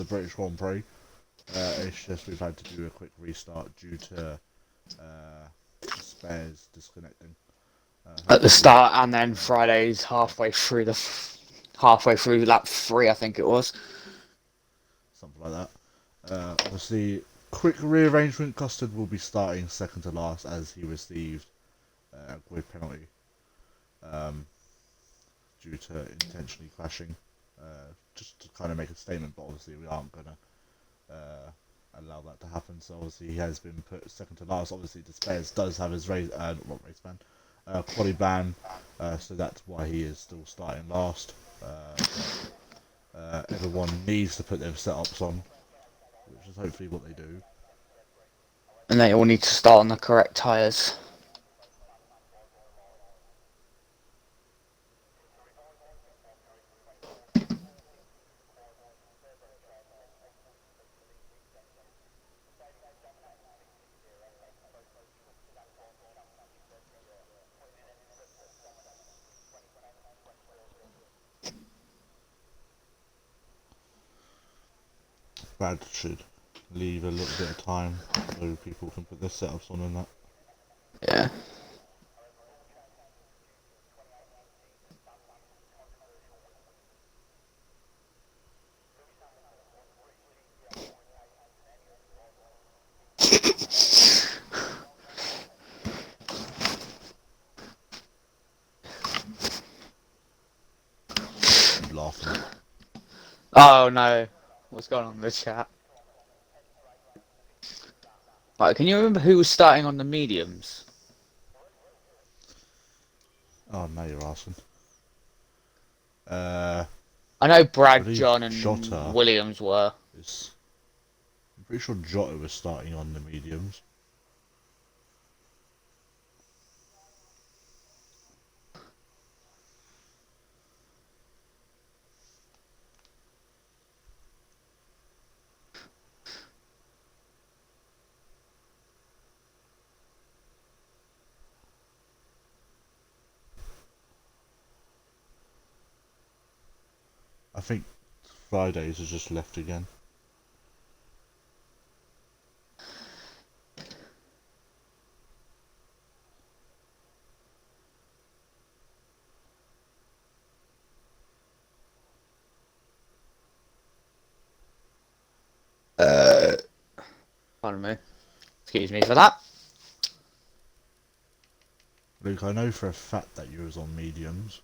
British Grand Prix. It's just we've had to do a quick restart due to spares disconnecting. At the Hopefully, start, and then Fridays halfway through lap 3, I think it was. something like that. Obviously, quick rearrangement. Custard will be starting second to last as he received a grid penalty um, due to intentionally crashing. Just to kind of make a statement, but obviously we aren't gonna allow that to happen. So obviously he has been put second to last. Obviously Despairs does have his race ban, quali ban, so that's why he is still starting last. Everyone needs to put their setups on, which is hopefully what they do. And they all need to start on the correct tyres. Brad should leave a little bit of time so people can put their setups on and that. Yeah. You laughing? Oh no. What's going on in the chat? Right, can you remember who was starting on the mediums? Oh, now you're asking. I know I Brad, believe John, and Jota Williams were. is. I'm pretty sure Jota was starting on the mediums. I think Fridays has just left again. Pardon me. Excuse me for that. Luke, I know for a fact that you was on mediums.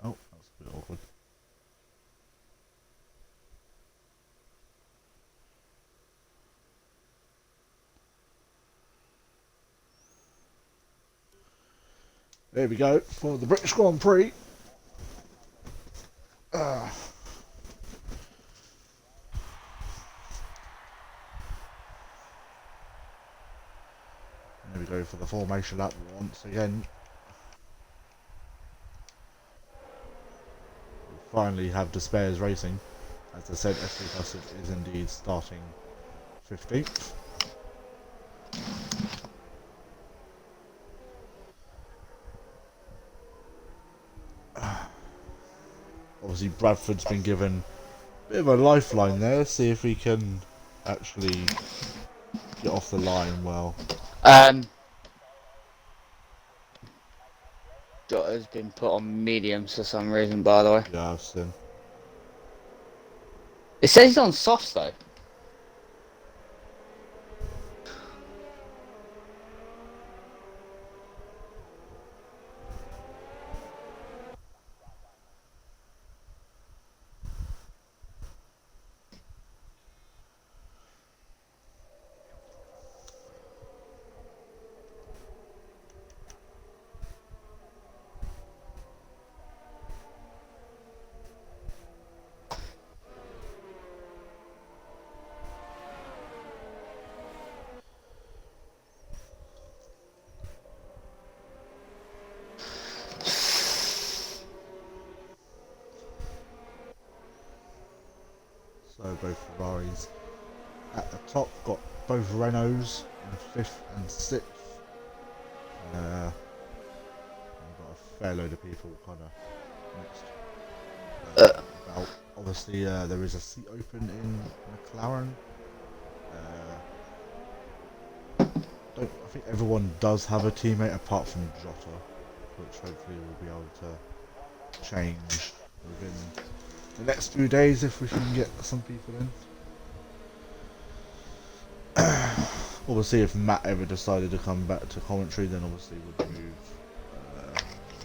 Oh, that's a bit awkward. There we go for the British Grand Prix. There we go for the formation lap once again. We finally have Despairs racing. As I said, SV Custard is indeed starting 15th. Obviously Bradford's been given a bit of a lifeline there. See if we can actually get off the line well. Jota's been put on mediums for some reason, by the way. Yeah, I've seen. It says he's on softs though. So both Ferraris at the top, got both Renaults in 5th and 6th. I've got a fair load of people kind of next. About obviously there is a seat open in McLaren. I think everyone does have a teammate apart from Jota, which hopefully we'll be able to change within the next few days if we can get some people in. Obviously, if Matt ever decided to come back to commentary, then obviously we'd move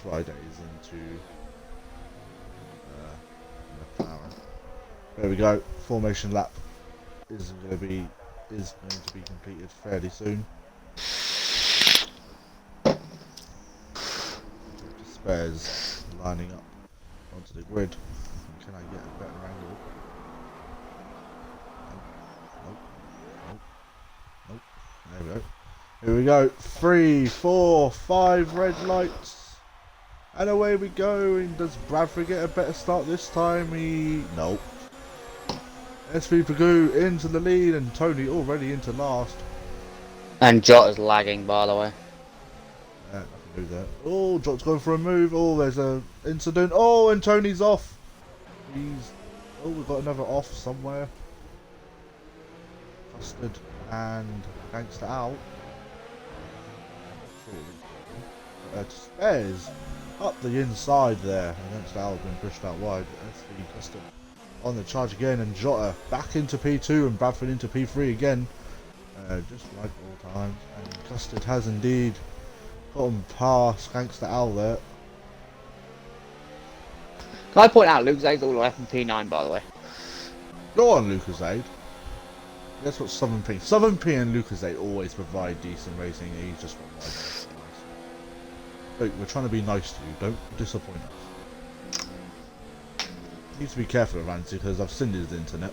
Fridays into McLaren. There we go. Formation lap is going to be completed fairly soon. Spares lining up onto the grid. Can I get a better angle? Nope. There we go. Here we go. 3, 4, 5 red lights. And away we go. And does Bradford get a better start this time? Nope. SV Pagoo into the lead and Tony already into last. And Jota's lagging, by the way. Nothing to do there. Oh, Jot's going for a move. Oh, there's an incident. Oh, and Tony's off. Oh, we've got another off somewhere. Custard and Gangster out. Spares up the inside there. And Gangster out has been pushed out wide. SV Custard on the charge again, and Jota back into P2 and Bradford into P3 again. Just like all times. And Custard has indeed gotten past Gangster Owl there. Can I point out Luke Zade's all the way from P9, by the way? Go on, Lucas Aid. That's what Southern P. Southern P and Lucas Aid always provide decent racing. He's just got nice. Look, we're trying to be nice to you. Don't disappoint us. Need to be careful of Ramsey because I've seen his internet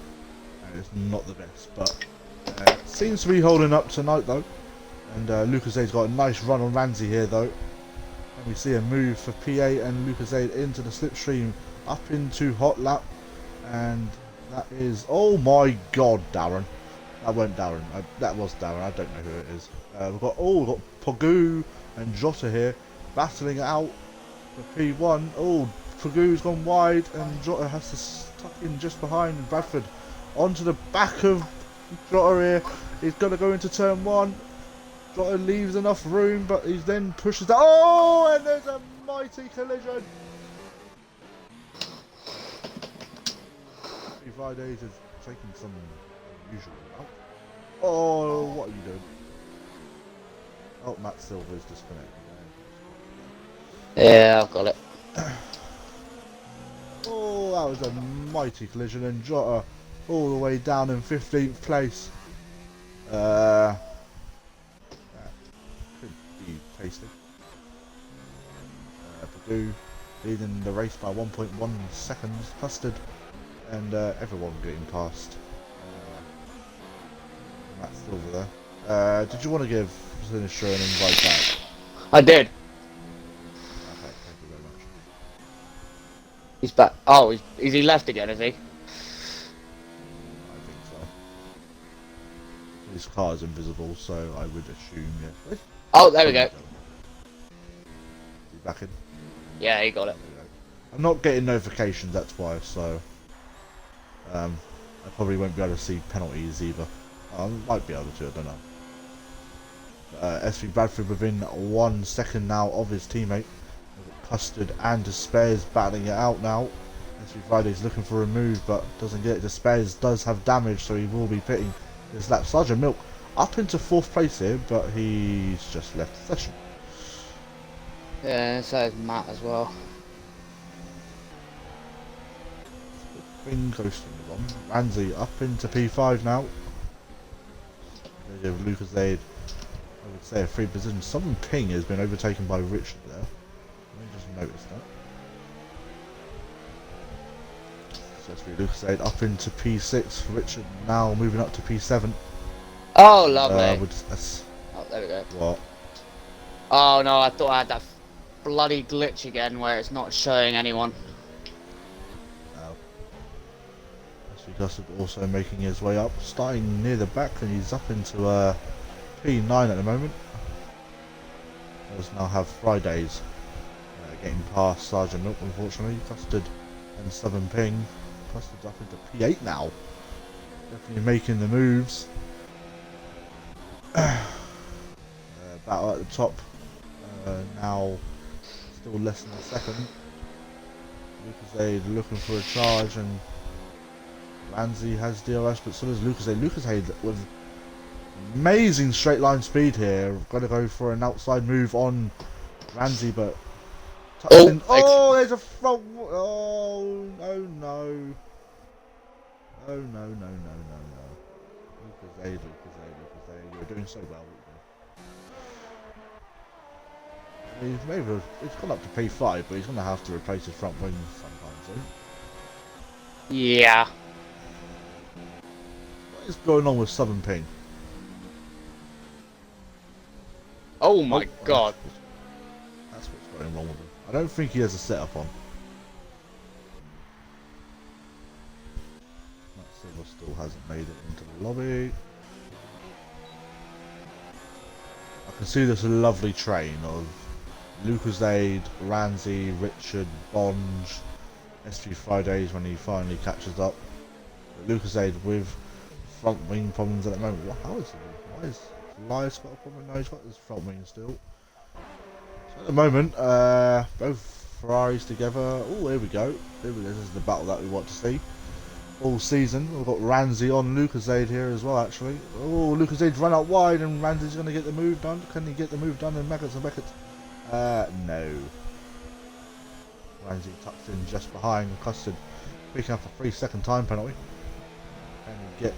and it's not the best, but seems to be holding up tonight though. And Lucas Aid's got a nice run on Ramsey here though. And we see a move for P8 and Lucas Aid into the slipstream up into hot lap, and that is, oh my god, Darren. That weren't Darren. That was Darren. I don't know who it is. We've got Pagoo and Jota here battling it out for P1. Oh, Pagoo's gone wide and Jota has to stuck in just behind Bradford onto the back of Jota here. He's going to go into turn 1. Jota leaves enough room, but he then pushes that. Oh, and there's a mighty collision. Fridays is taking some unusual out. Oh, what are you doing? Oh, Matt Silver's disconnected. Yeah, I've got it. Oh, that was a mighty collision, and Jota all the way down in 15th place. That could be tasty. Pagoo leading the race by 1.1 seconds. Custard and everyone getting past Matt Silver there. Did you want to give Sinistra an invite back? I did. Okay, thank you very much. He's back. Oh, is he left again, is he? I think so. His car is invisible, so I would assume, yeah. Oh, there we go. He's back in. Yeah, he got it. I'm not getting notifications, that's why, so I probably won't be able to see penalties either. I might be able to, I don't know. SV Bradford within 1 second now of his teammate. Custard and Despairs battling it out now. SV Friday's looking for a move but doesn't get it. Despairs does have damage, so he will be pitting his lap. Sergeant Milk up into 4th place here, but he's just left the session. Yeah, so is Matt as well. Been coasting along. Ramsey up into P5 now. They give Lucas Aid, I would say, a free position. Southern Ping has been overtaken by Richard there. Let me just notice that. So it's Lucas Aid up into P6. Richard now moving up to P7. Oh, lovely. Oh, there we go. What? Oh no, I thought I had that bloody glitch again where it's not showing anyone. Oh. SV Custard also making his way up, starting near the back, and he's up into P9 at the moment. Does now have Fridays getting past Sergeant Milk, unfortunately. Custard and Southern Ping. Custard's up into P8 now. Definitely making the moves. Battle at the top. Now still less than a second. Lucasade looking for a charge, and Ramsey has DRS, but so does Lucasade. Lucasade with amazing straight line speed here. Got to go for an outside move on Ramsey, but oh, there's a front. Oh no. Oh no. Lucasade. You're doing so well. He's gone up to P5, but he's going to have to replace his front wing sometime soon. Yeah. What is going on with Southern Ping? Oh my god. That's what's going wrong with him. I don't think he has a setup on. Matt Silver still hasn't made it into the lobby. I can see this lovely train of Lucasade, Ramsey, Richard, Bonge, SV Fridays when he finally catches up. But Lucasade with front wing problems at the moment. Why is Elias got a problem? No, he's got his front wing still. So at the moment, both Ferraris together. Oh, here we go. This is the battle that we want to see all season. We've got Ramsey on Lucasade here as well, actually. Oh, Lucasade's run out wide, and Ramsey's going to get the move done. Can he get the move done in Beckett and Beckett? No. Ramsey tucked in just behind Custard, picking up a 3-second time penalty. Can he get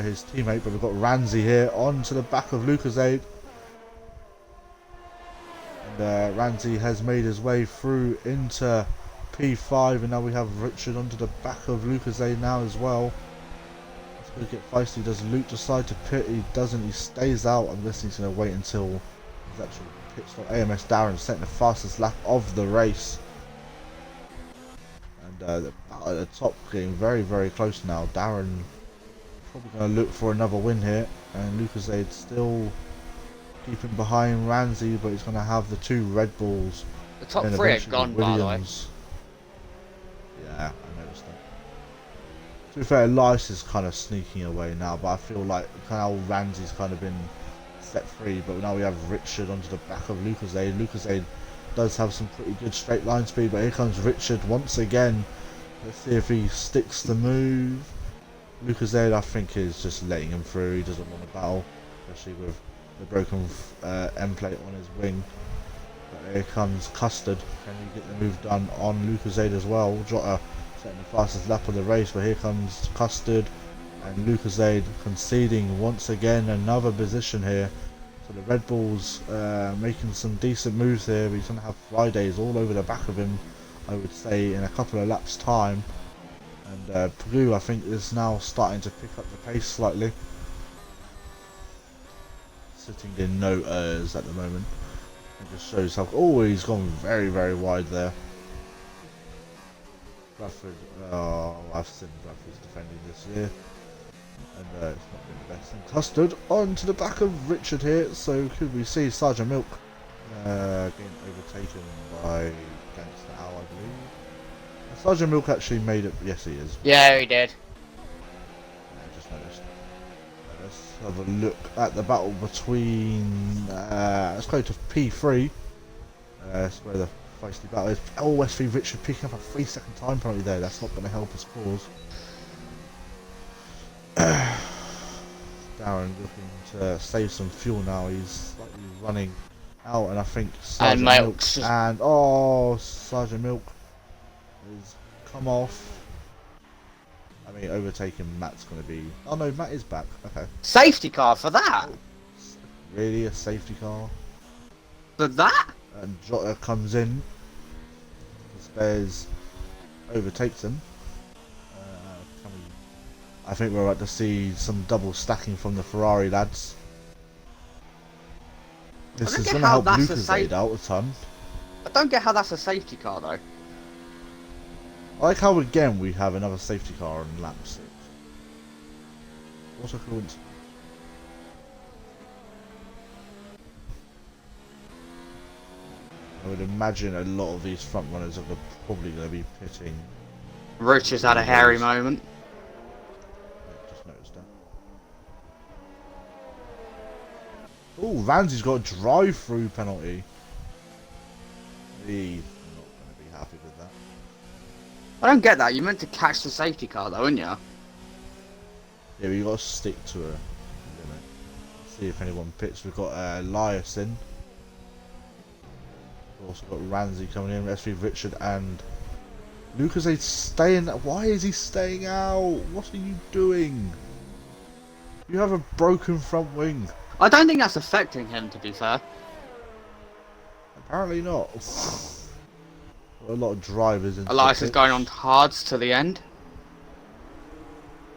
his teammate? But we've got Ramsey here onto the back of Lucasade. And Ramsey has made his way through into P5, and now we have Richard onto the back of Lucasade now as well. It's going to get feisty. Does Luke decide to pit? He doesn't. He stays out. I'm guessing he's going to wait until his actual pit stop. AMS Darren setting the fastest lap of the race. And at the top getting very, very close now. Darren probably going to look for another win here. And Lucasade still keeping behind Ramsey, but he's going to have the two Red Bulls. The top three are gone, by the way. Yeah, I noticed that. To be fair, Elias is kind of sneaking away now, but I feel like how Ramsey's kind of been set free, but now we have Richard onto the back of Lucasade. Lucasade does have some pretty good straight line speed, but here comes Richard once again. Let's see if he sticks the move. Lucasade, I think, is just letting him through. He doesn't want to battle, especially with the broken end plate on his wing. But here comes Custard. Can he get the move done on Lucasade as well? Jota setting the fastest lap of the race, but here comes Custard and Lucasade conceding once again another position here. So the Red Bulls making some decent moves here. He's going to have Fridays all over the back of him, I would say, in a couple of laps time. And Purdue, I think, is now starting to pick up the pace slightly. Sitting in no errors at the moment. It just shows how... Oh, he's gone very, very wide there. Bradford... Oh, I've seen Bradford's defending this year. And it's not been the best. And Custard onto the back of Richard here. So could we see Sergeant Milk getting overtaken by Gangster Al, I believe. And Sergeant Milk actually made it... Yes, he is. Yeah, he did. I just noticed. Let's have a look at the battle between... let's go to P3. That's where the feisty battle is. Oh, SV Richard picking up a 3-second time penalty there. That's not going to help his cause. Darren looking to save some fuel now. He's slightly running out, and I think Sergeant Milk and Sergeant Milk has come off. I mean, overtaking Matt's going to be... Oh no, Matt is back. Okay. Safety car for that? Really, a safety car? For that? And Jota comes in. Spares overtakes him. I think we're about to see some double stacking from the Ferrari lads. This is going to help Lucasade out a ton. I don't get how that's a safety car though. I like how again we have another safety car on lap 6. What a coincidence. I would imagine a lot of these front runners are probably going to be pitting. Rich has had a hairy moment. Yeah, just noticed that. Oh, Ramsey's got a drive-through penalty. He's not going to be happy with that. I don't get that. You meant to catch the safety car, though, weren't you? Yeah, but you got to stick to a limit. See if anyone pits. We've got Eliason. We've also got Ramsey coming in. SV Richard and Lucas is staying. Why is he staying out? What are you doing? You have a broken front wing. I don't think that's affecting him, to be fair. Apparently not. A lot of drivers in. Elias is going on hards to the end.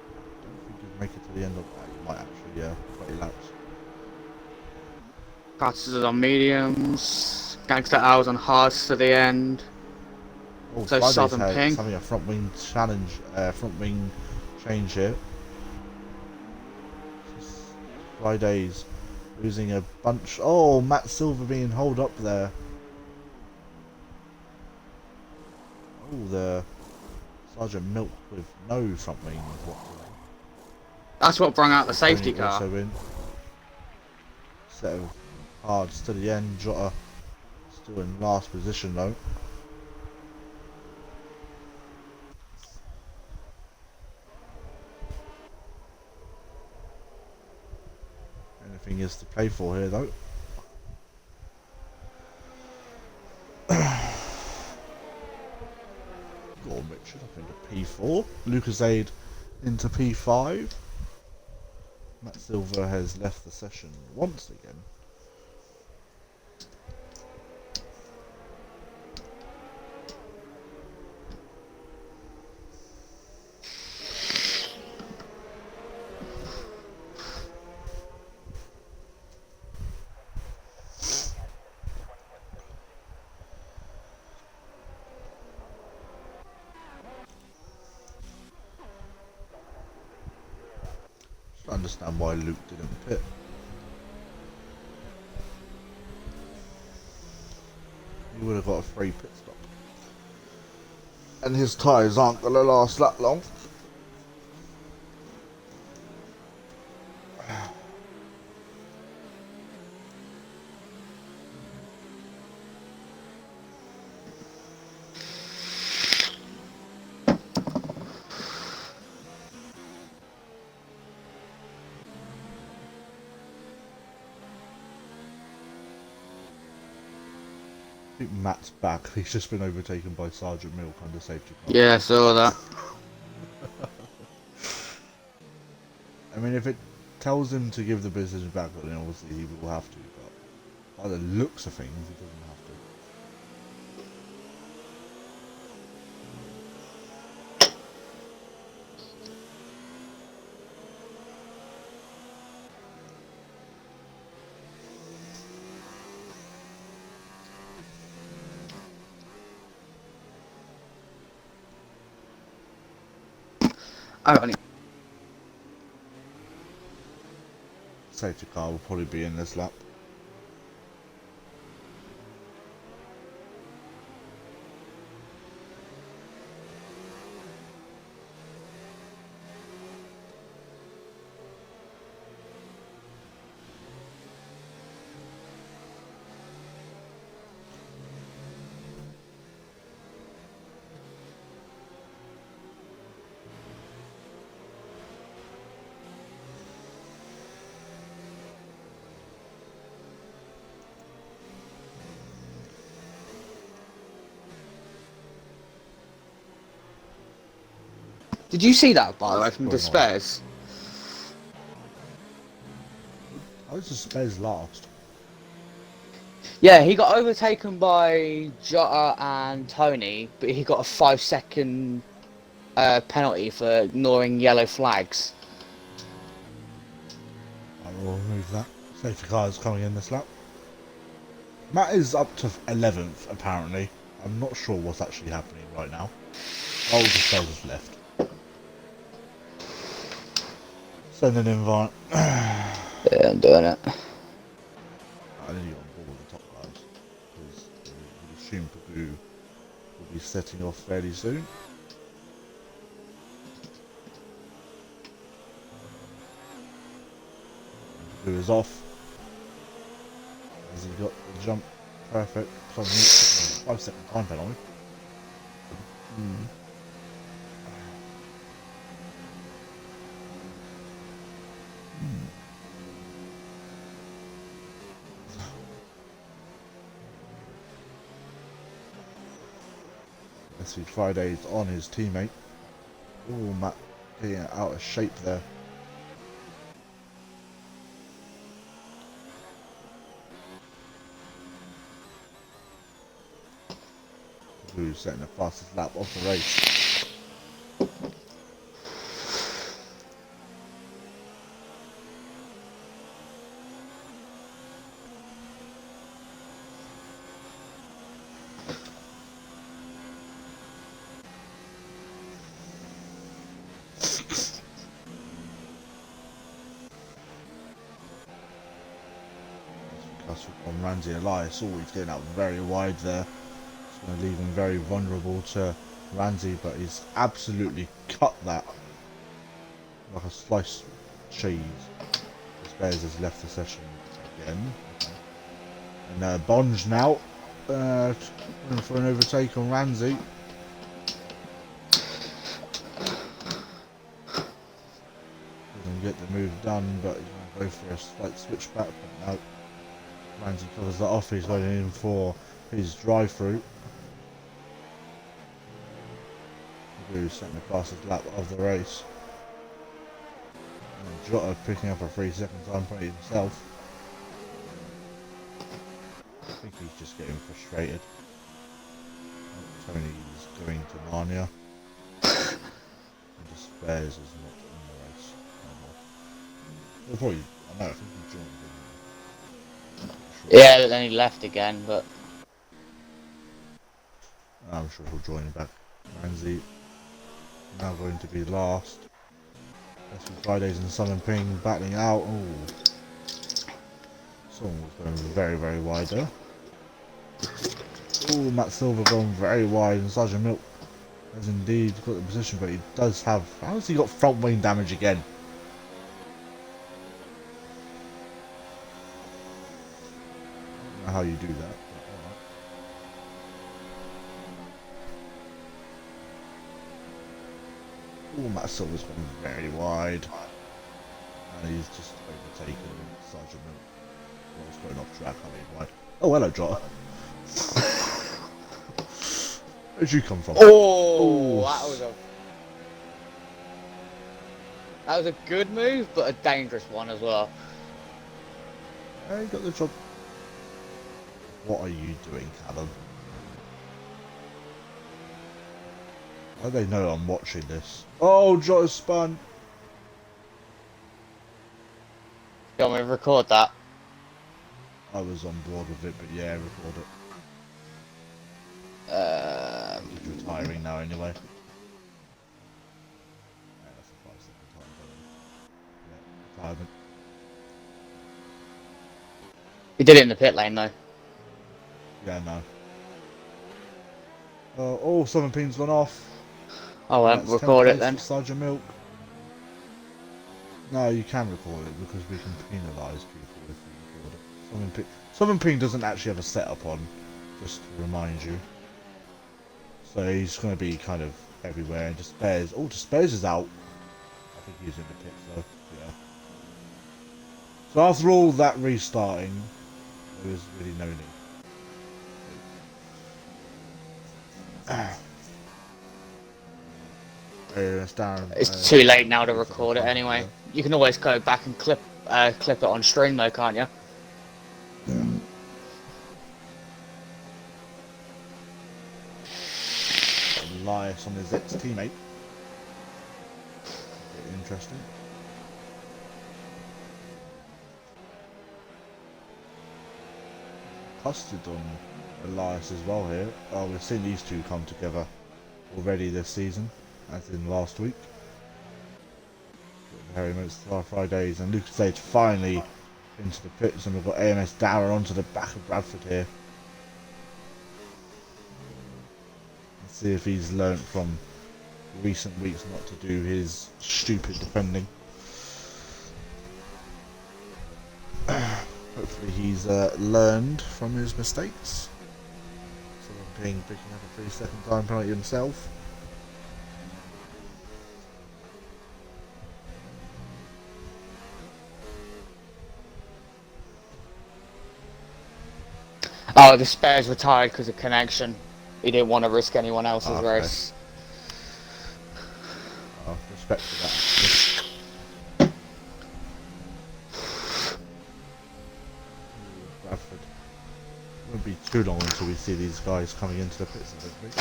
I don't think you'd make it to the end of that. You might actually, yeah, 20 laps. Cartus is on mediums. Gangster Owl's on hards to the end. Oh, So Friday's Southern had Ping. having a front wing challenge, front wing change here. Friday's losing a bunch. Oh, Matt Silver being holed up there. Oh, the Sergeant Milk with no front wing. That's what brought out the safety car. Also in. Set of cards to the end. Jota still in last position though. Anything is to play for here though. Gordon Richard up into P4. Lucas Aid into P5. Matt Silver has left the session once again. I understand why Luke didn't pit. He would have got a free pit stop. And his tyres aren't going to last that long. I think Matt's back. He's just been overtaken by Sergeant Milk under safety car. Yeah, I saw that. I mean, if it tells him to give the business back, then obviously he will have to. But by the looks of things, he doesn't have to. Oh, Safety car will probably be in this lap. did you see that, by the way, What's from going on? Despairs? I was just Spez last. Yeah, he got overtaken by Jota and Tony, but he got a 5-second penalty for ignoring yellow flags. I will remove that. Safety car is coming in this lap. Matt is up to 11th, apparently. I'm not sure what's actually happening right now. Oh, the Spez has left. Send an invite. Yeah, I'm doing it. I need to get on board with the top guys because we'd assume Pagoo will be setting off fairly soon. Pagoo is off. Has he got the jump? Perfect. 5 second time penalty. Let's see, Friday's on his teammate. Oh, Matt getting out of shape there. Who's setting the fastest lap of the race. On Ramsey Elias, oh, he's getting out very wide there. It's going to leave him very vulnerable to Ramsey, but he's absolutely cut that like a sliced cheese. Spears has left the session again. Okay. And Bonge now going for an overtake on Ramsey. Doesn't get the move done, but he's going to go for a slight switchback, but no. Ramsey covers that off, he's going in for his drive-through. Who's setting the fastest lap of the race. And Jota picking up a 3-second time penalty himself. I think he's just getting frustrated. Tony's going to Narnia. And Despairs is not in the race anymore. Well, probably, I know, I think he joined in. Sure. Yeah, but then he left again, but... I'm sure he'll join back. Ramsey now going to be last. SV Fridays and Sun and Ping battling out. Oh, someone was going very, very wide there. Oh, Matt Silver going very wide, and Sergeant Milk has indeed got the position, but he does have. How has he got front wing damage again? I don't know how you do that. But oh, Matt Silver's going very wide. And he's just overtaken Sergeant Milk. Well, he's going off track, I mean, wide. Oh, hello, Jota. Where'd you come from? Oh, that was a good move, but a dangerous one as well. Hey, you got the job. What are you doing, Callum? How do they know I'm watching this? Oh, Jota spun. You want me to record that? I was on board with it, but yeah, record it. He's retiring now anyway. Yeah, that's a 5-second time penalty. Yeah, retirement. He did it in the pit lane though. Yeah, no. Oh, Southern Ping's gone off. Oh, well, record it then. Sergeant Milk. No, you can record it because we can penalise people if we record it. Southern Ping doesn't actually have a setup on, just to remind you. So he's going to be kind of everywhere. And Despairs. Oh, Despairs is out. I think he's in the pit though. Yeah. So after all that restarting, there was really no need. It's too late now to record it anyway. You can always go back and clip it on stream though, can't you? Yeah. Elias on his ex-teammate. Interesting. Custard on Elias as well here. Oh, we've seen these two come together already this season, as in last week. Harry Motes Fridays, and Lucas Age finally into the pits, and we've got AMS Darren onto the back of Bradford here. Let's see if he's learnt from recent weeks not to do his stupid defending. Hopefully he's learned from his mistakes. So picking up a 3-second time penalty himself. Oh, the spares retired because of connection. He didn't want to risk anyone else's race. Oh, respect to that. Bradford. It won't be too long until we see these guys coming into the pits, I don't think.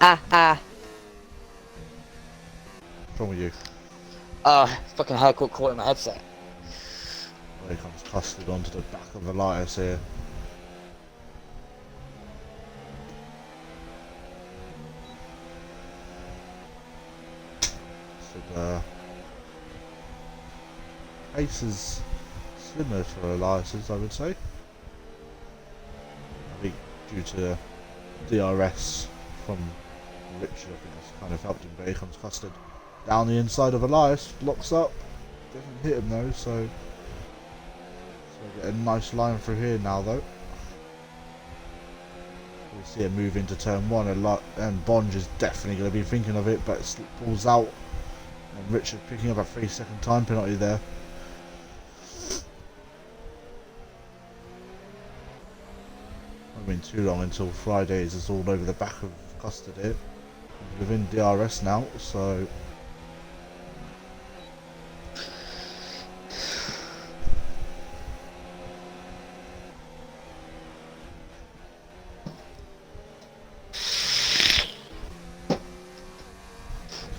Ah. What's wrong with you? Fucking hardcore caught in my headset. There comes Custard onto the back of Elias here. So pace is slimmer for Elias's, I would say. I think due to DRS from Richard, I think that's kind of helped him, but here comes Custard. Down the inside of Elias, blocks up. Doesn't hit him though, so get a nice line through here now though. We see a move into turn 1 a lot, and Bonge is definitely going to be thinking of it, but it pulls out, and Richard picking up a 3-second time penalty there. Won't been too long until Fridays is all over the back of Custard here. He's within DRS now, so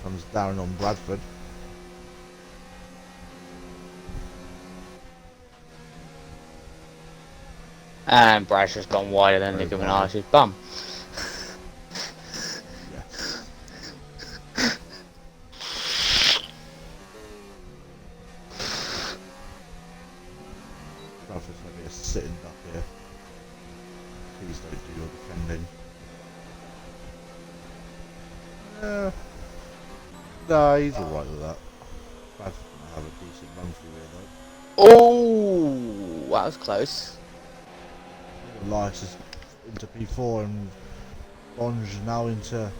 comes Darren on Bradford. And Brad's just gone wider than Nicki Minaj's bum. Yes. Bradford's going to be a sitting duck here. Please don't do your defending. Nah, he's alright with that. Bradford's going to have a decent run through here though. Oh, that was close. Elias is into P4 and Bonge now into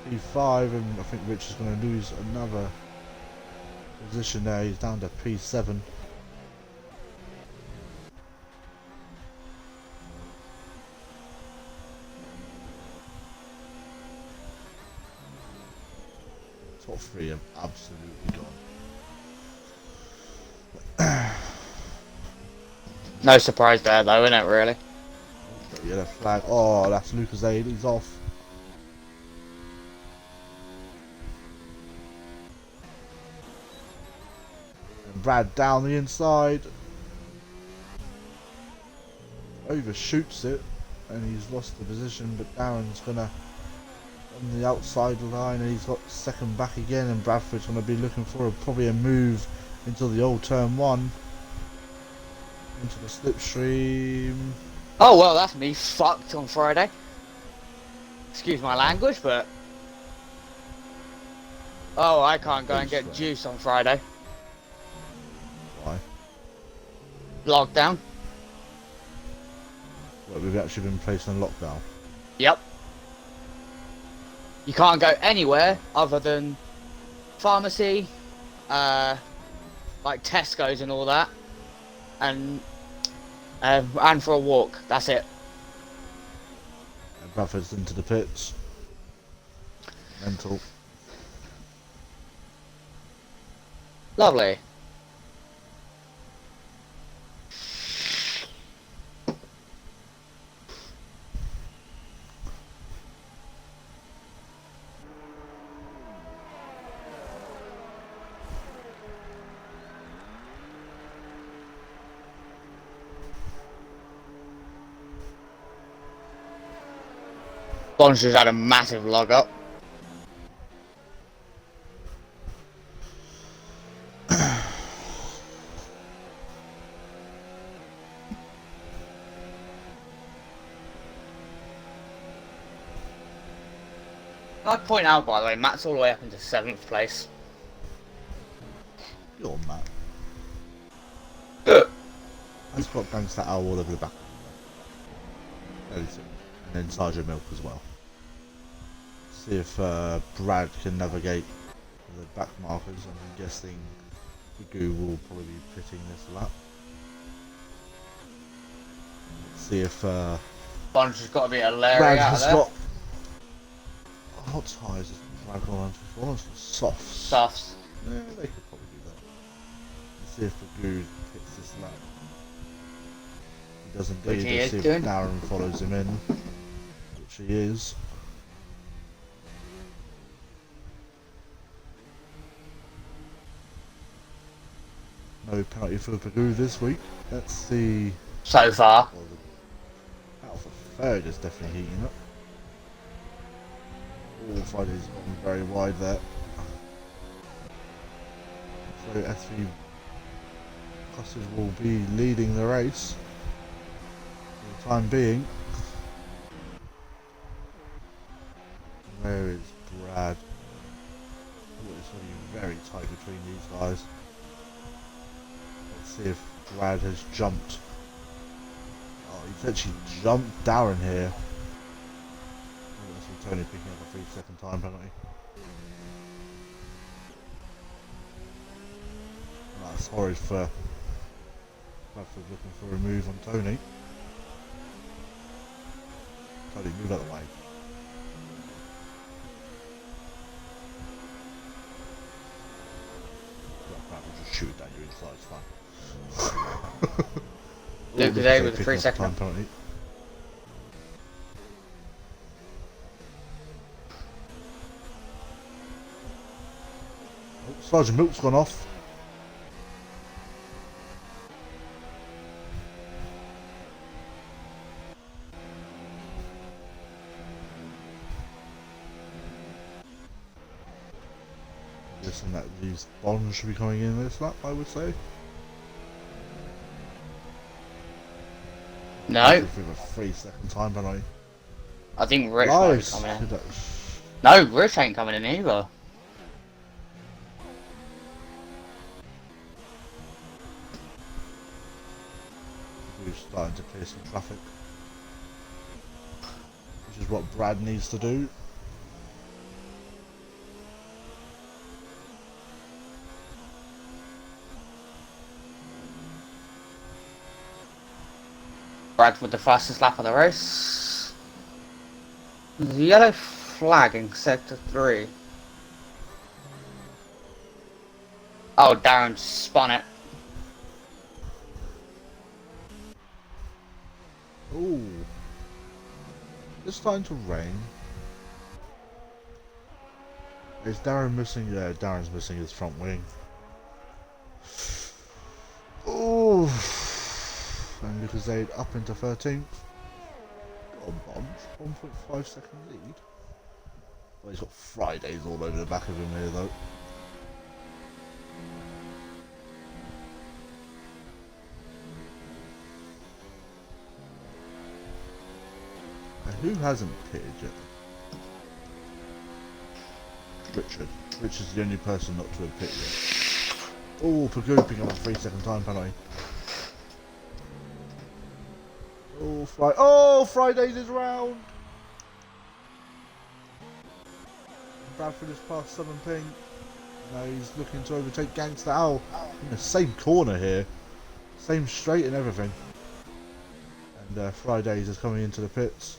P5, and I think Rich is going to lose another position there. He's down to P7. Top 3 have absolutely gone. No surprise there though, isn't it really? Yellow flag. Oh, that's Lucas Aid. He's off. And Brad down the inside. Overshoots it. And he's lost the position. But Darren's going to on the outside line. And he's got second back again. And Bradford's going to be looking for probably a move into the old turn 1. Into the slipstream. Oh well, that's me fucked on Friday. Excuse my language, but oh, I can't go and get juice on Friday. Why? Lockdown. Well, we've actually been placed on lockdown. Yep. You can't go anywhere other than pharmacy, like Tesco's and all that, and for a walk. That's it. And Bradford's into the pits. Mental. Lovely. Bonge has had a massive log up. Can I point out, by the way, Matt's all the way up into 7th place. You're mad. I've got Gangster Owl all over the back. And then Sergeant Milk as well. See if Brad can navigate the back markers. I'm guessing Goo will probably be pitting this lap. Let's see if Bunch has got to be a Larry Brad out has of there. got hot tyres. Brad got on for softs. Softs. Yeah, they could probably do that. Let's see if Goo hits this lap. He does indeed. Which he Let's is see if doing. Darren follows him in, which he is. No penalty for Pagoo this week. Let's see. So far. Well, the battle for third is definitely heating up. All Friday's gone very wide there. So SV Costas will be leading the race for the time being. Where is Brad? Oh, it's going to be very tight between these guys. Let's see if Brad has jumped. Oh, he's actually jumped Darren here. Oh, that's Tony picking up a 3-second time penalty. That's horrid for Bradford looking for a move on Tony. Tony, move out of the way. Brad will just shoot down your inside, it's fine. Luke is over the 3-second time penalty. Oh, Sergeant Milk's gone off. Guessing that these bonds should be coming in this lap, I would say. No. With a 3-second time penalty. I think Rich might be Nice. coming in. No, Rich ain't coming in either. We're starting to clear some traffic, which is what Brad needs to do. Brad with the fastest lap of the race. The yellow flag in sector 3. Oh, Darren spun it. Ooh. It's starting to rain. Is Darren missing? Yeah, Darren's missing his front wing. Ooh. And Lucas Aid up into 13th. Got a bomb. 1.5 second lead. Well, he's got Fridays all over the back of him here though. And who hasn't pitted yet? Richard. Richard's the only person not to have pitted yet. Oh, Pagoo picking up a 3-second time penalty. Oh, Fridays is round. Bradford is past 7 pink. Now he's looking to overtake Gangster Owl in the same corner here, same straight and everything. And Fridays is coming into the pits.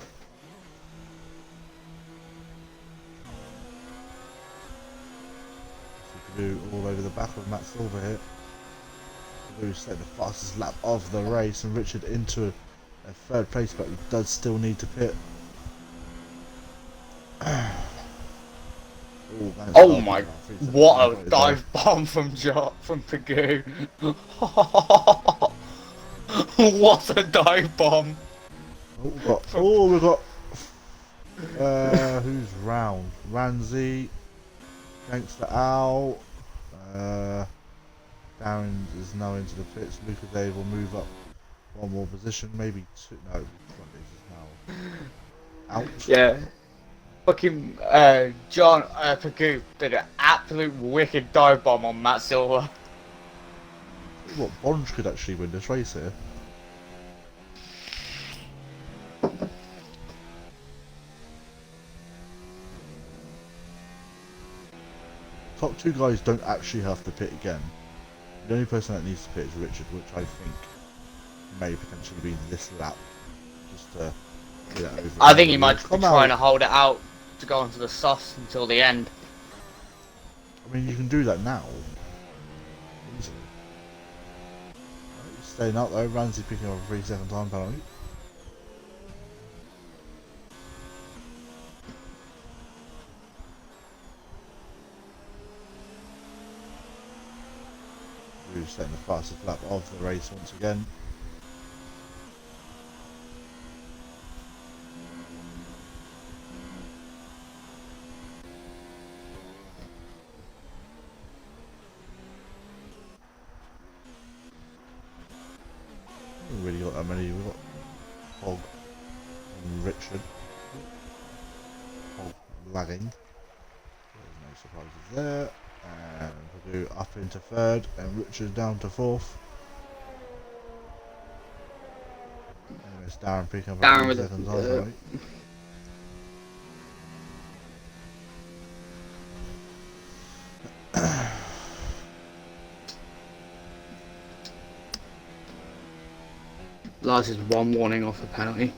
Do all over the back of Matt Silver here. Who's set the fastest lap of the race, and Richard into a 3rd place, but he does still need to pit. Oh my! What a dive bomb from Pagoo! What a dive bomb! We've got. Who's round? Ranzi, Gangster Owl. Darren is now into the pits. Lucas Dave will move up one more position, maybe 2. No, Fridays is now out. Yeah. Fucking John Pagoo did an absolute wicked dive bomb on Matt Silver. What, Bond could actually win this race here. Top two guys don't actually have to pit again. The only person that needs to pit is Richard, which I think may potentially be this lap. Just to get it over. I think he might just be Come trying out. to hold it out to go onto the sus until the end. I mean, you can do that now. Easily. Right, staying out though, Ramsey picking up a 3-second time penalty. Who's setting the fastest lap of the race once again. Haven't really got that many. We've got Hog and Richard. Hog lagging. There's no surprises there. And we'll go up into third, and Richard down to fourth. And it's Darren picking up Darren a with 3-second time penalty. Lars is one warning off a penalty.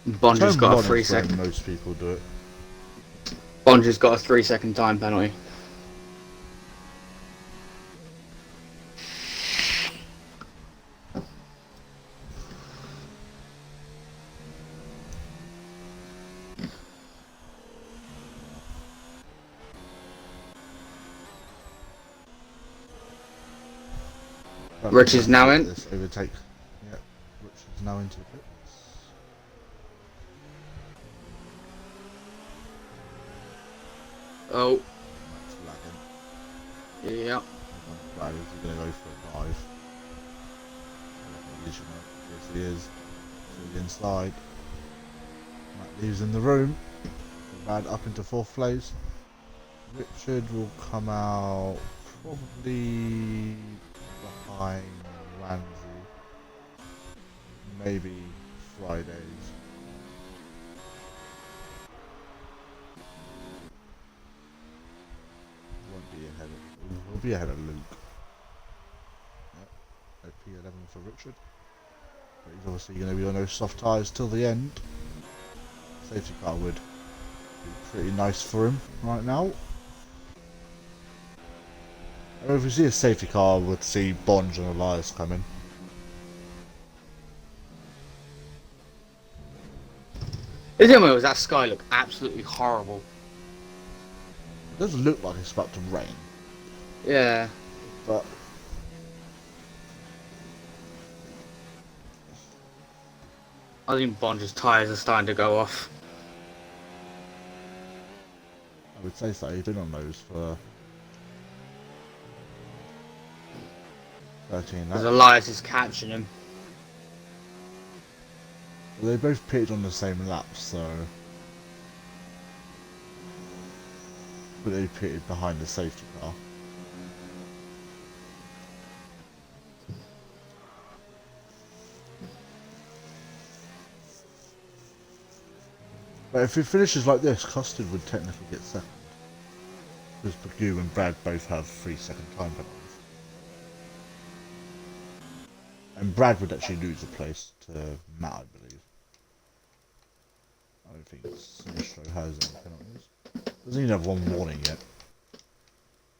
Bond has got a 3-second. Most people do it. Bond has got a 3-second time penalty. Rich is now in. This overtake. Yep, Rich is now into the pits. Oh, That's lagging. yeah. Right, is he going to go for a dive? Yes, he is. To the inside. Matt leaves in the room. Brad up into fourth place. Richard will come out probably behind Ramsey. Maybe Fridays. Won't be ahead of. We'll be ahead of Luke. Yep. P11 for Richard. But he's obviously going to be on those soft tyres till the end. Safety car would be pretty nice for him right now. I mean, if we see a safety car, we'd see Bond and Elias coming. The thing was that sky looked absolutely horrible. It doesn't look like it's about to rain, Yeah. but I think Bond's tyres are starting to go off. I would say so. He's been on those for 13 Because laps. Elias is catching him. They both pitted on the same lap, so. But they pitted behind the safety car. But if it finishes like this, Custard would technically get second. Because Bagoo and Brad both have 3-second time penalties. And Brad would actually lose a place to Matt, I believe. I don't think Sinistro has any penalties. Doesn't even have one warning yet.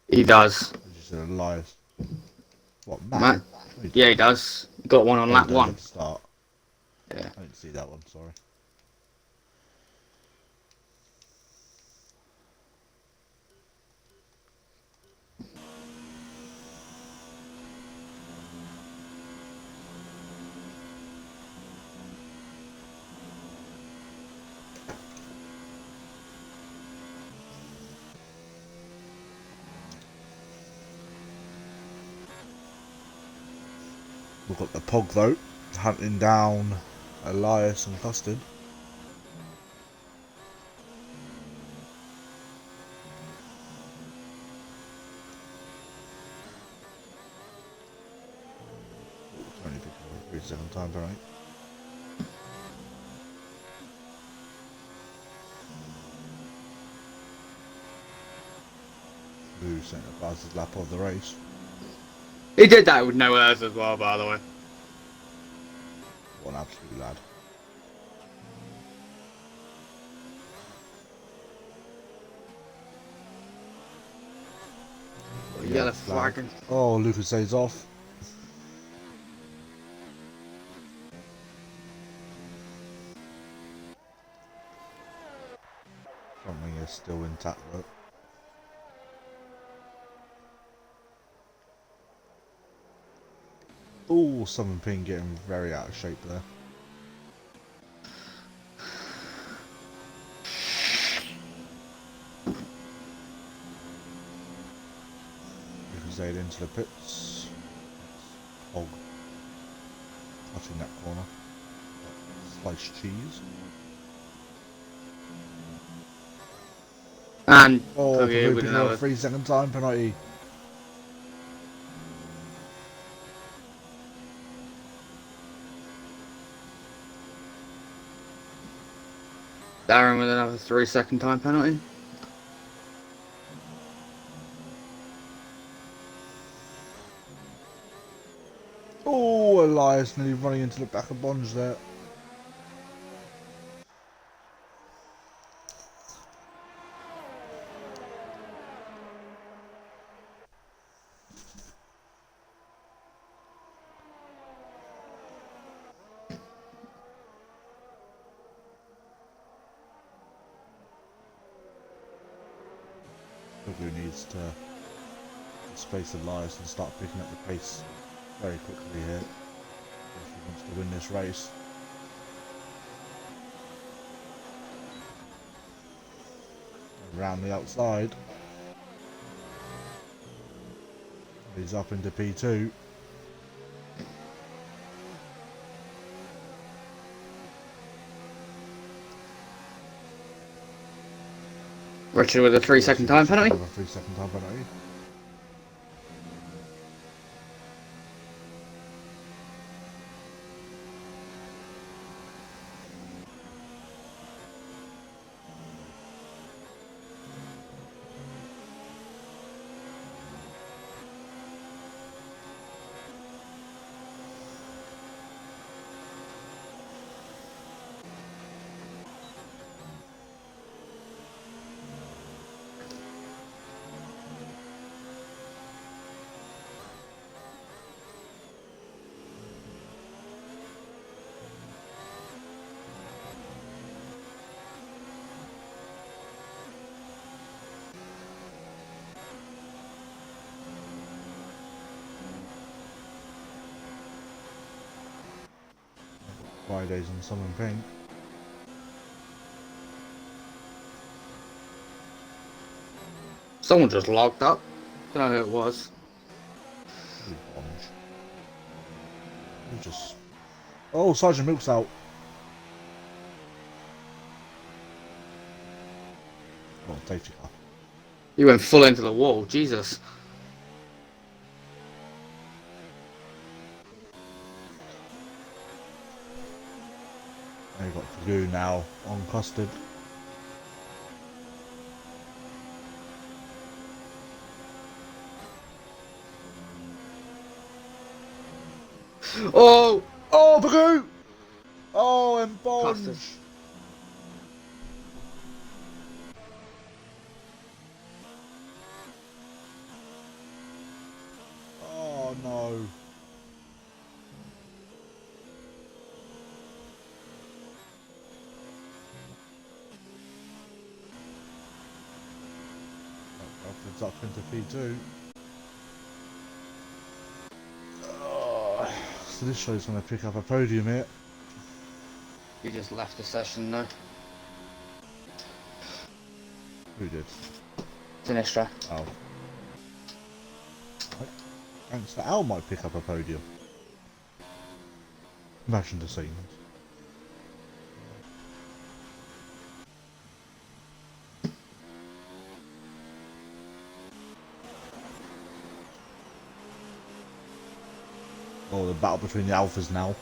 He does. As you said, Elias. What, Matt? Matt? Yeah, he does. He got one on lap one. At the start. Yeah. I didn't see that one, sorry. We've got the Pog though, hunting down Elias and Custard. Only pick up a 3-second time penalty. Who sent the fastest lap of the race? He did that with no errors as well, by the way. What an absolute lad. Yellow flag. Oh, Lucas stays off. Front wing is still intact though. Oh, Southern Ping getting very out of shape there. Lucas Aid into the pits. Hog touching that corner. Sliced cheese. And Oh, Puggy with picking up another. a 3-second time penalty. Darren with another 3-second time penalty. Oh, Elias nearly running into the back of Bonds there. Who needs to space Elias and start picking up the pace very quickly here if he wants to win this race. Around the outside. He's up into P2. Richard with a 3-second time penalty. A 3-second time penalty. Fridays and Southern Ping. Someone just logged up. Don't know who it was. Just. Oh, Sergeant Milk's out. Oh, safety car. You went full into the wall. Jesus. Now you've got Fagoo now on Custard. Oh! Oh, Fagoo! Oh, and Custard. Bonge! Oh, no. It's up into P2. Oh, so this show's going to pick up a podium here. You just left the session though. Who did? Sinistra. Oh. Thanks. Al might pick up a podium. Imagine the scenes. Oh, the battle between the alphas now.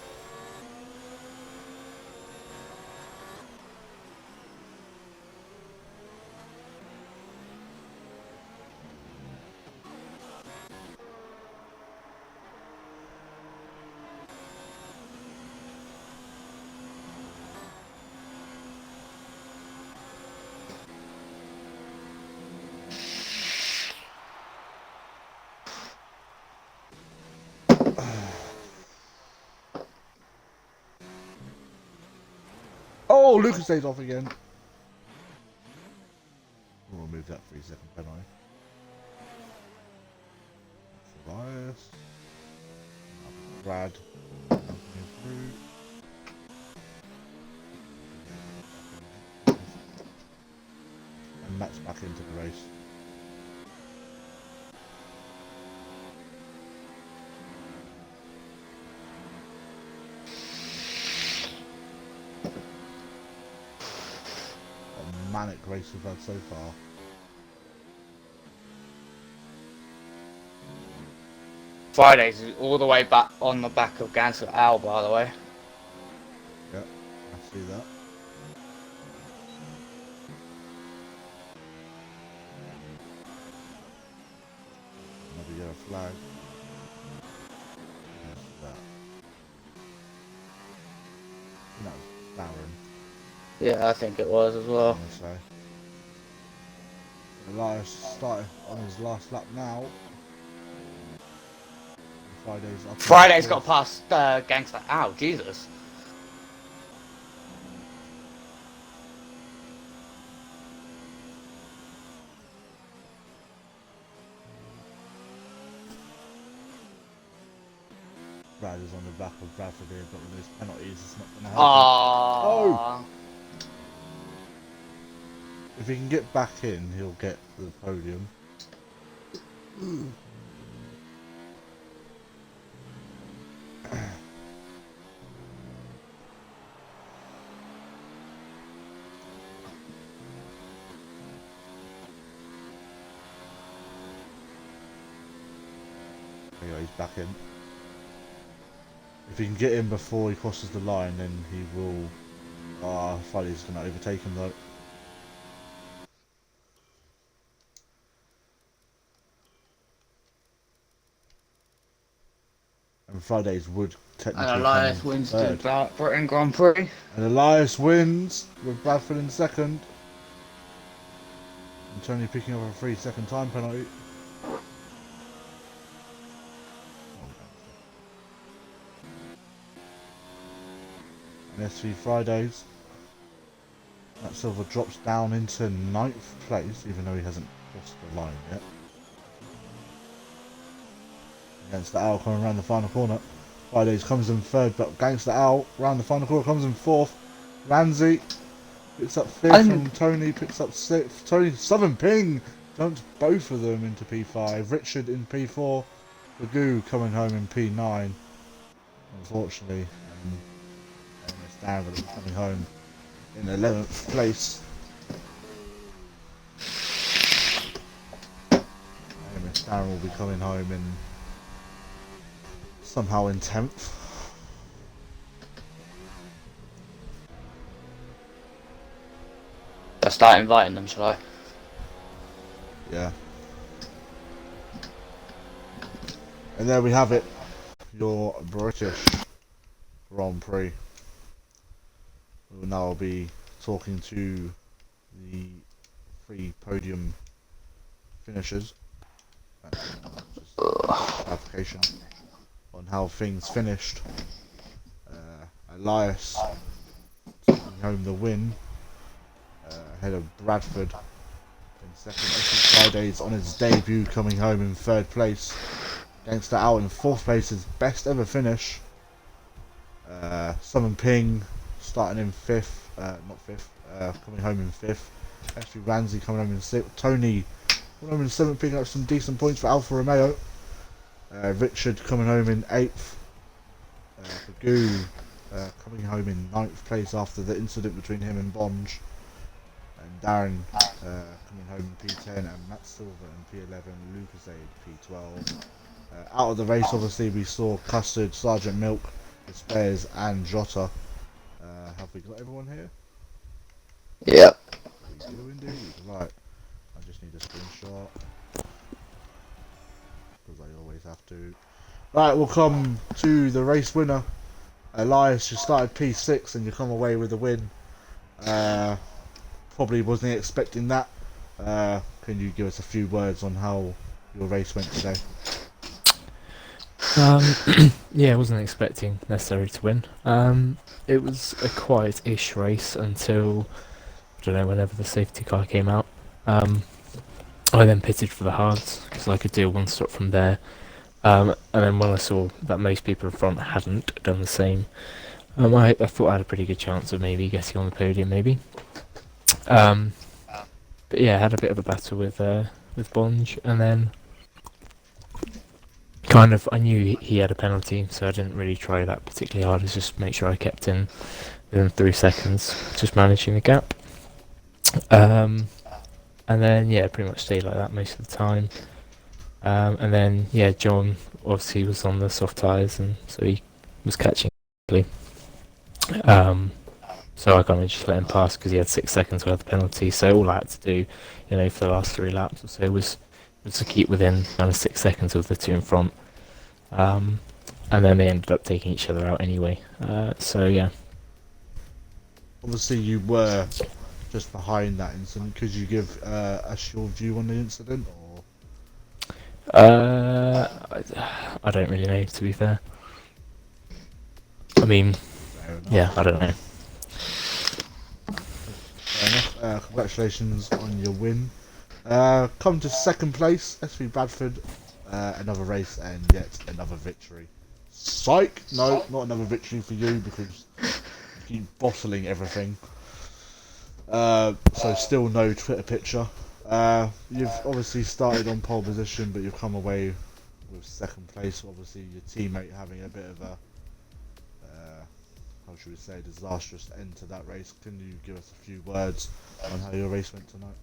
Oh, Lucas stays off again. We'll remove that 3-second penalty. Tobias. Brad. Through. And Matt's back into the race. A manic race we've had so far. Fridays is all the way back on the back of Gansel Owl, by the way. Yep, I see that. Another yellow flag. That. No, Darren. Yeah, I think it was as well. So. Elias started on his last lap now. Friday's up. Friday's got past Gangster. Ow, Jesus. Brad is on the back of Bradford here, but with those penalties, it's not going to happen. Oh. If he can get back in, he'll get the podium. Anyway, he's back in. If he can get in before he crosses the line, then he will. Friday's going to overtake him though. And Fridays would technically. And Elias wins the Britain Grand Prix. And Elias wins with Bradford in second. And Tony picking up a 3-second time penalty. And SV Fridays. That Silver drops down into 9th place, even though he hasn't crossed the line yet. Against the Owl coming around the final corner. Fridays comes in 3rd, but Gangster Owl round the final corner comes in 4th. Ramsey picks up 5th and Tony picks up 6th. Tony Southern Ping jumps both of them into P5. Richard in P4. Magoo coming home in P9. Unfortunately. Stanford coming home in 11th place. And Stanford will be coming home in somehow in 10th. I'll start inviting them, shall I? Yeah. And there we have it. Your British Grand Prix. We will now be talking to the 3 podium finishers. Application on how things finished. Elias taking home the win ahead of Bradford in second. SVOR Fridays on his debut coming home in 3rd place. Gangster out in 4th place, his best ever finish. Summon Ping starting in 5th, not 5th, coming home in 5th. Actually, Ramsey coming home in 6th. Tony coming home in 7th, picking up some decent points for Alfa Romeo. Richard coming home in 8th. Magoo coming home in 9th place after the incident between him and Bonge. And Darren coming home in P10, and Matt Silver in P11, Lucas Aid P12. Out of the race, obviously, we saw Custard, Sergeant Milk, Despairs, and Jota. Have we got everyone here? Yep. We do indeed. Right. I just need a screenshot. Because I always have to. Right, we'll come to the race winner. Elias, you started P6 and you come away with a win. Probably wasn't expecting that. Can you give us a few words on how your race went today? Yeah, I wasn't expecting necessarily to win. It was a quiet-ish race until, I don't know, whenever the safety car came out. I then pitted for the hards because I could do one stop from there. And then when I saw that most people in front hadn't done the same, I thought I had a pretty good chance of maybe getting on the podium, maybe. But yeah, I had a bit of a battle with Bonge, and then kind of I knew he had a penalty, so I didn't really try that particularly hard. It's just make sure I kept in within 3 seconds, just managing the gap. And then yeah, pretty much stayed like that most of the time. And then yeah, John obviously was on the soft tyres, and so he was catching quickly. So I kind of just let him pass because he had 6 seconds worth of penalty. So all I had to do, for the last 3 laps or so was to keep within kind of 6 seconds of the two in front. And then they ended up taking each other out anyway. So yeah. Obviously, you were just behind that incident. Could you give us your view on the incident? Or I don't really know, to be fair. I mean, yeah, I don't know. Fair enough. Congratulations on your win. Come to second place, SV Bradford. Another race and yet another victory. Psych! No, not another victory for you because you keep bottling everything. So still no Twitter picture. You've obviously started on pole position, but you've come away with second place. Obviously, your teammate having a bit of a, how should we say, disastrous end to that race. Can you give us a few words on how your race went tonight?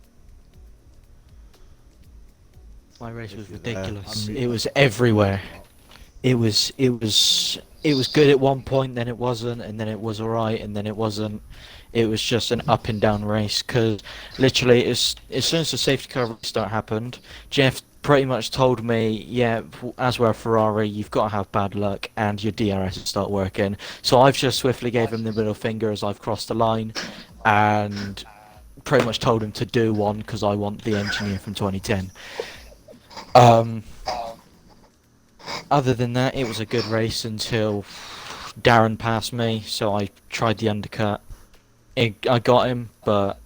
My race was ridiculous. It was everywhere. It was good at one point, then it wasn't, and then it was alright, and then it wasn't. It was just an up and down race because literally, as soon as the safety car restart happened, Jeff pretty much told me, yeah, as we're a Ferrari, you've got to have bad luck and your DRS will start working. So I've just swiftly gave him the middle finger as I've crossed the line, and pretty much told him to do one because I want the engineer from 2010. Other than that, it was a good race until Darren passed me, so I tried the undercut. I got him, but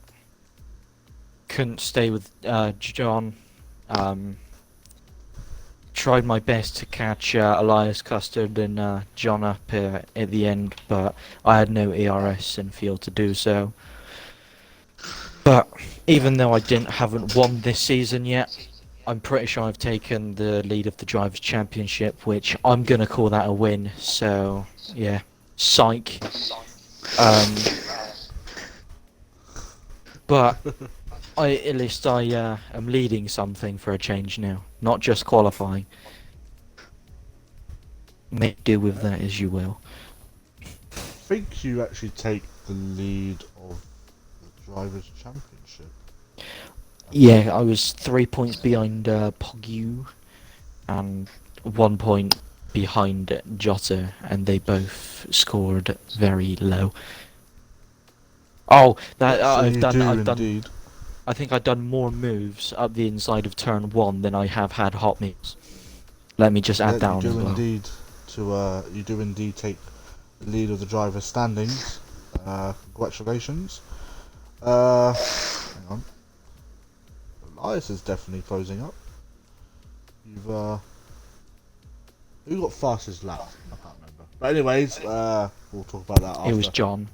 couldn't stay with John. Tried my best to catch Elias Custard and John up at the end, but I had no ERS in field to do so. But even though I haven't won this season yet, I'm pretty sure I've taken the lead of the Drivers' Championship, which I'm gonna call that a win. So yeah, psych. But at least I am leading something for a change now, not just qualifying. Make do with that as you will. I think you actually take the lead of the Drivers' Championship. Yeah, I was 3 points behind Pogyu and 1 point behind Jota, and they both scored very low. Oh, that So I've done. Indeed. I think I've done more moves up the inside of turn 1 than I have had hot meals. Let me just add that on as well. You do indeed take the lead of the driver standings. Congratulations. Hang on. Elias is definitely closing up. Who got fastest lap? I can't remember. But anyways, we'll talk about that after. It was John.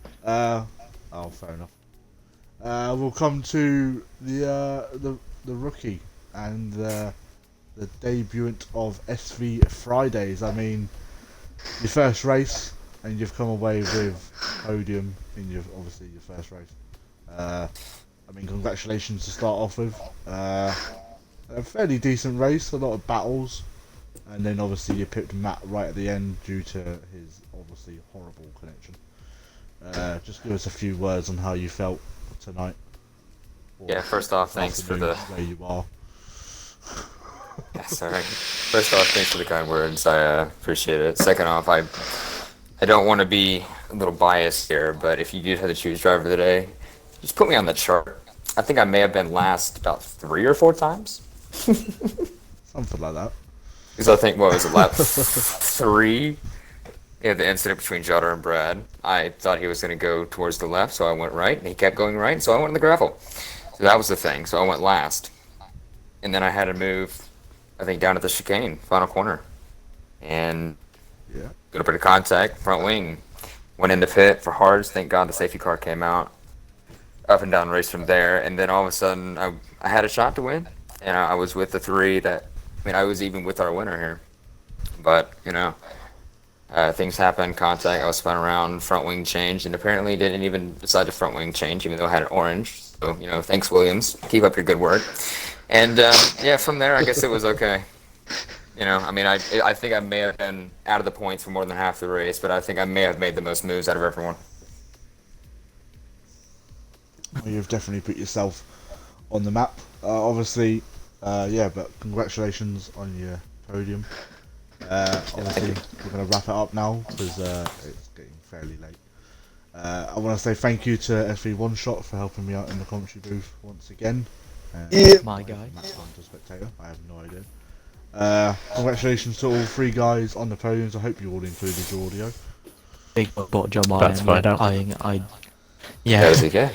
Oh, fair enough. We'll come to the rookie and the debutant of SV Fridays. I mean, your first race, and you've come away with podium in your first race. I mean, congratulations to start off with. A fairly decent race, a lot of battles. And then obviously you picked Matt right at the end due to his obviously horrible connection. Just give us a few words on how you felt tonight. Yeah, first off, thanks for the. Where you are. Yeah, sorry. First off, thanks for the kind words. I appreciate it. Second off, I don't want to be a little biased here, but if you did have to choose driver of the day, just put me on the chart. I think I may have been last about 3 or 4 times. Something like that. Because I think, what was it, lap 3? Yeah, the incident between Jota and Brad. I thought he was going to go towards the left, so I went right, and he kept going right, so I went in the gravel. So that was the thing, so I went last. And then I had to move, I think, down at the chicane, final corner. And Yeah. got a bit of contact, front wing. Went in the pit for hards, thank God the safety car came out. Up and down race from there, and then all of a sudden I had a shot to win. And I was with the 3 that, I mean, I was even with our winner here. But, you know, things happened, contact, I was spun around, front wing changed, and apparently didn't even decide to front wing change, even though I had it orange. So, you know, thanks, Williams. Keep up your good work. And, yeah, from there, I guess it was okay. You know, I mean, I think I may have been out of the points for more than half the race, but I think I may have made the most moves out of everyone. Well, you've definitely put yourself on the map. Obviously, yeah, but congratulations on your podium. Obviously, we're going to wrap it up now because it's getting fairly late. I want to say thank you to SV Shot for helping me out in the commentary booth once again. My guy. Matt's on to spectator. I have no idea. Congratulations to all 3 guys on the podiums. I hope you all included your audio. Big bot job. About to find out. Yeah. That was okay.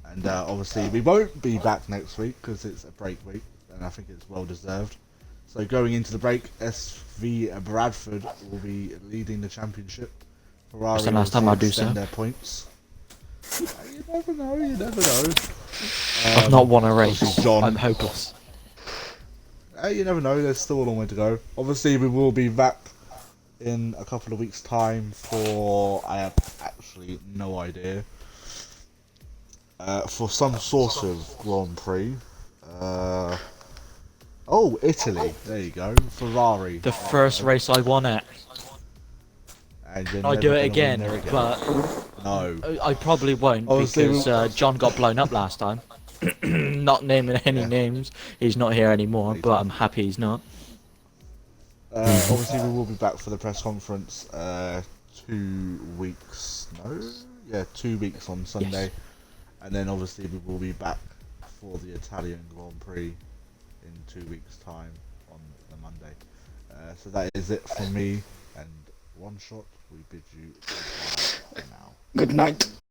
And obviously we won't be back next week because it's a break week and I think it's well deserved. So going into the break, SV Bradford will be leading the championship. Ferrari That's the last time I do so. their points. You never know, you never know. I've not won a race. obviously John. I'm hopeless. You never know, there's still a long way to go. Obviously we will be back in a couple of weeks time for, I have actually no idea, for some sort of Grand Prix. Oh, Italy, there you go, Ferrari. The first race I won at. And you're I'll never do it gonna again, win there but no. I probably won't Obviously, because John got blown up last time. Not naming any names. He's not here anymore, but I'm happy he's not. Obviously we will be back for the press conference 2 weeks, no? Yeah, 2 weeks on Sunday. Yes. And then obviously we will be back for the Italian Grand Prix in 2 weeks time on the Monday. So that is it from me and One Shot. We bid you goodbye now. Good night.